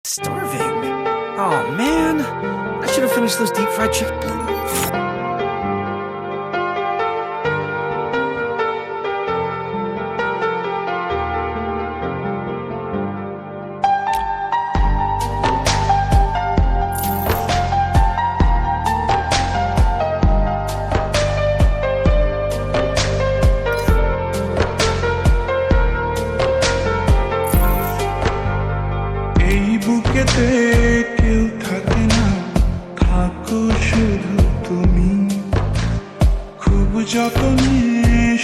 Starving. Oh man, I should have finished those deep fried chicken. বুকেতে কেউ থাকে না, থাকো শুধু তুমি। খুব যতনে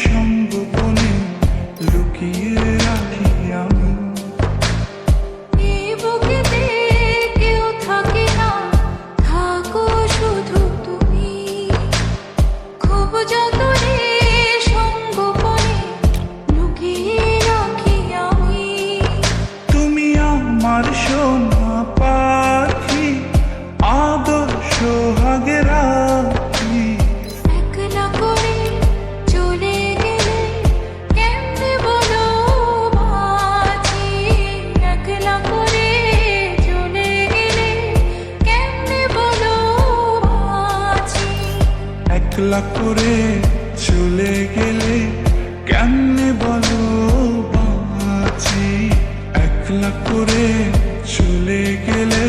সঙ্গোপনে লুকিয়ে রাখি আমি। এই বুকেতে কেউ থাকে না, থাকো শুধু তুমি। খুব যতনে সঙ্গোপনে লুকিয়ে রাখি আমি। তুমি আমার সোনা পাখি, আদর সোহাগে রাখি। একলা করে চলে গেলে কেমনে বলো বাঁচি। একলা করে চলে গেলে কেমনে বলো বাঁচি। একলা করে চলে গেলে কেমনে বলো বাঁচি। একলা করে চলে গেলে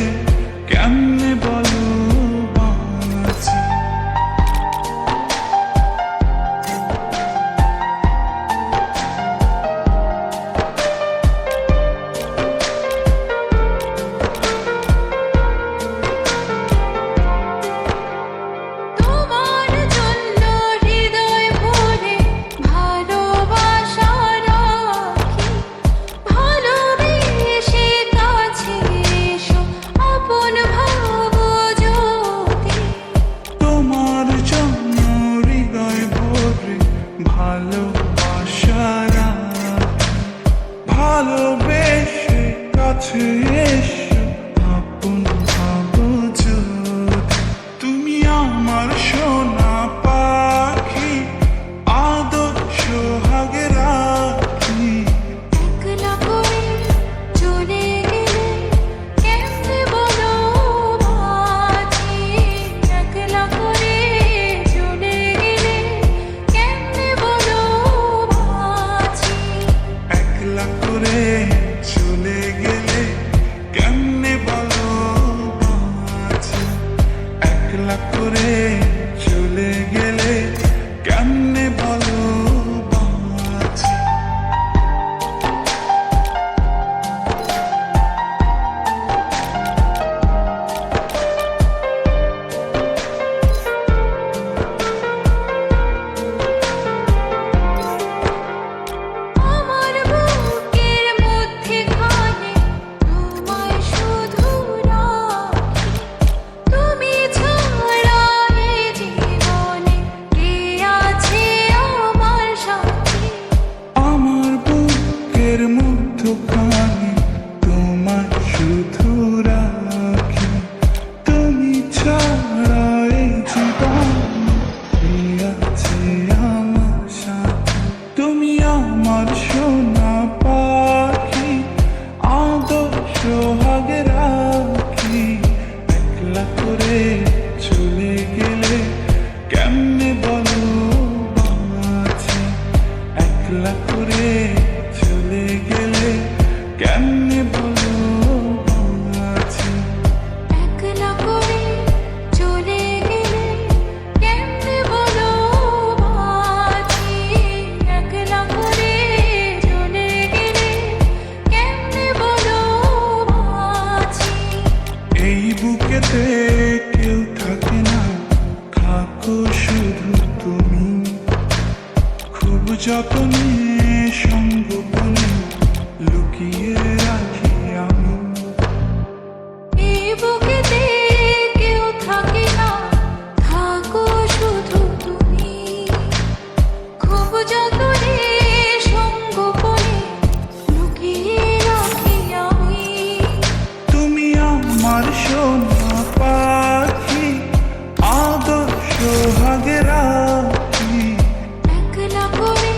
কেমনে বলো বাঁচি। তোমার জন্য হৃদয় ভরে ভালোবাসা রাখি। ভালোবেসে কাছে এসো, আপন ভাবো যদি। তোমার জন্য হৃদয় ভরে ভালোবাসা রাখি। ভালোবেসে কাছে এসো, আপন ভাবো যদি। তুমি আমার সোনা পাখি, আদর সোহাগে রাখি। একলা করে চলে গেলে কেমনে বলো বাঁচি। একলা করে চলে গেলে কেমনে বলো বাঁচি। একলা করে চলে গেলে কেমনে বলো বাঁচি। একলা করে চলে গেলে কেমনে বলো বাঁচি। আমার বুকের মধ্যেখানে তোমায় শুধু রাখি। তুমি ছাড়া এ জীবনে কে আছে আমার সাথী। আমার বুকের মধ্যখানে তোমায় শুধু রাখি। তুমি ছাড়া এই জীবনে কে আছে আমার সাথে। তুমি আমার সোনা পাখি, আদর সোহাগে রাখি। একলা করে চলে গেলে কেমনে বলো বাঁচি। একলা করে চলে গেলে কেমনে বলো বাঁচি। একলা করে চলে গেলে কেমনে বলো বাঁচি। একলা করে চলে গেলে কেমনে বলো বাঁচি। এই বুকেতে কেউ থাকে না, থাকো শুধু তুমি। খুব যতনে সঙ্গোপনে লুকিয়ে রাখি আমি। এই বুকেতে কেউ থাকে না, থাকো শুধু তুমি। খুব যতনে সঙ্গোপনে লুকিয়ে রাখি আমি। তুমি আমার সোনা পাখি, আদর সোহাগে রাখি। একলা করে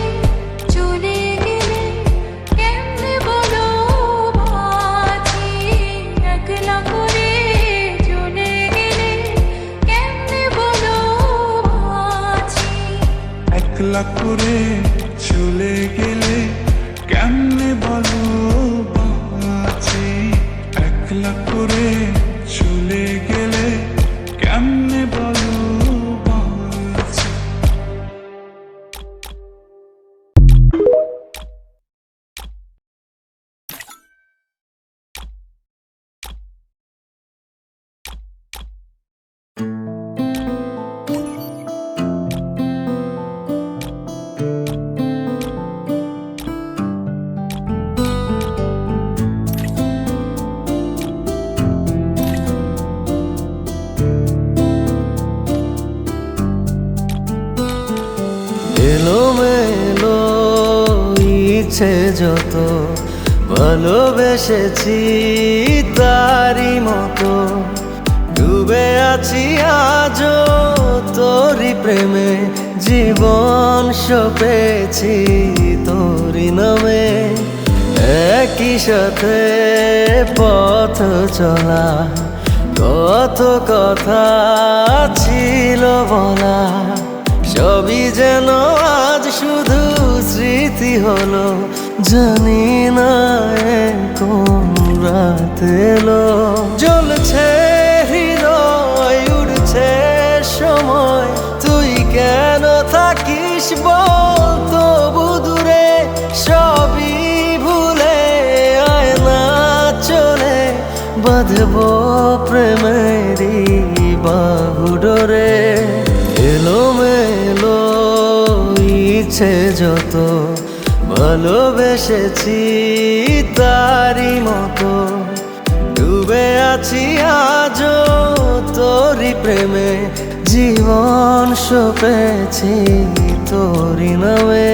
চলে গেলে কেমনে বলো বাঁচি। একলা করে চলে গেলে কেমনে বলো বাঁচি, একলা করে চলে গেলে কেমনে বলো বাঁচি। এলোমেলো ইচ্ছে যত ভালোবেসেছি তারই মতো ডুবে আছি আজও তোরই প্রেমে, জীবন সপেছি তোরই নামে। একই সাথে পথ চলা, কত কথা ছিল বলা, সবই যেন আজ শুধু স্মৃতি হলো। জানি না কোন রাত এলো, জ্বলছে হৃদয় উড়ছে সময়, তুই কেন থাকিস বল তবু দূরে, সবই ভুলে আয় না চলে, বাঁধবো প্রেমেরই বাহু ডোরে। এলোমেলো ইচ্ছে যত ভালোবেসেছি তারই মতো ডুবে আছি আজও তোরই প্রেমে, জীবন সপেছি তোরই নামে।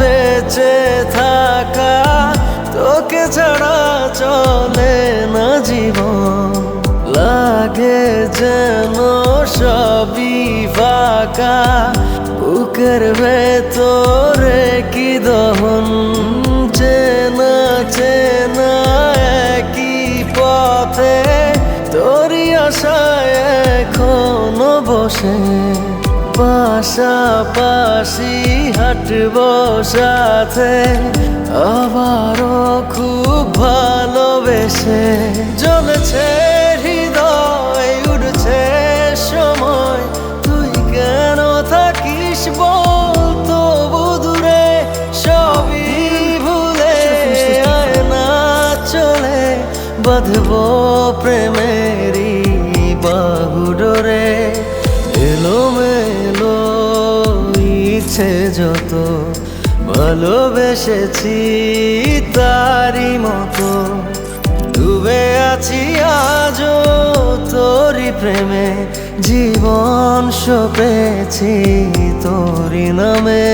বেঁচে থাকা তোকে ছাড়া চলে না জীবন, লাগে যেন সবই ফাঁকা, বুকের ভেতরে কি দহন, চেনা চেনা একই পথে তোরই আশায় এখনো বসে, পাশাপাশি হাঁটবো সাথে আবারও খুব ভালোবেসে। জ্বলছে হৃদয় উড়ছে সময়, তুই কেন থাকিস বল তবু দূরে, সবই ভুলে আয় না চলে, বাঁধবো প্রেমেরই বাহু ডোরে। এলোমেলো ইচ্ছে যত ভালোবেসেছি তারই মতো ডুবে আছি আজও তোরই প্রেমে, জীবন সপেছি তোরই নামে।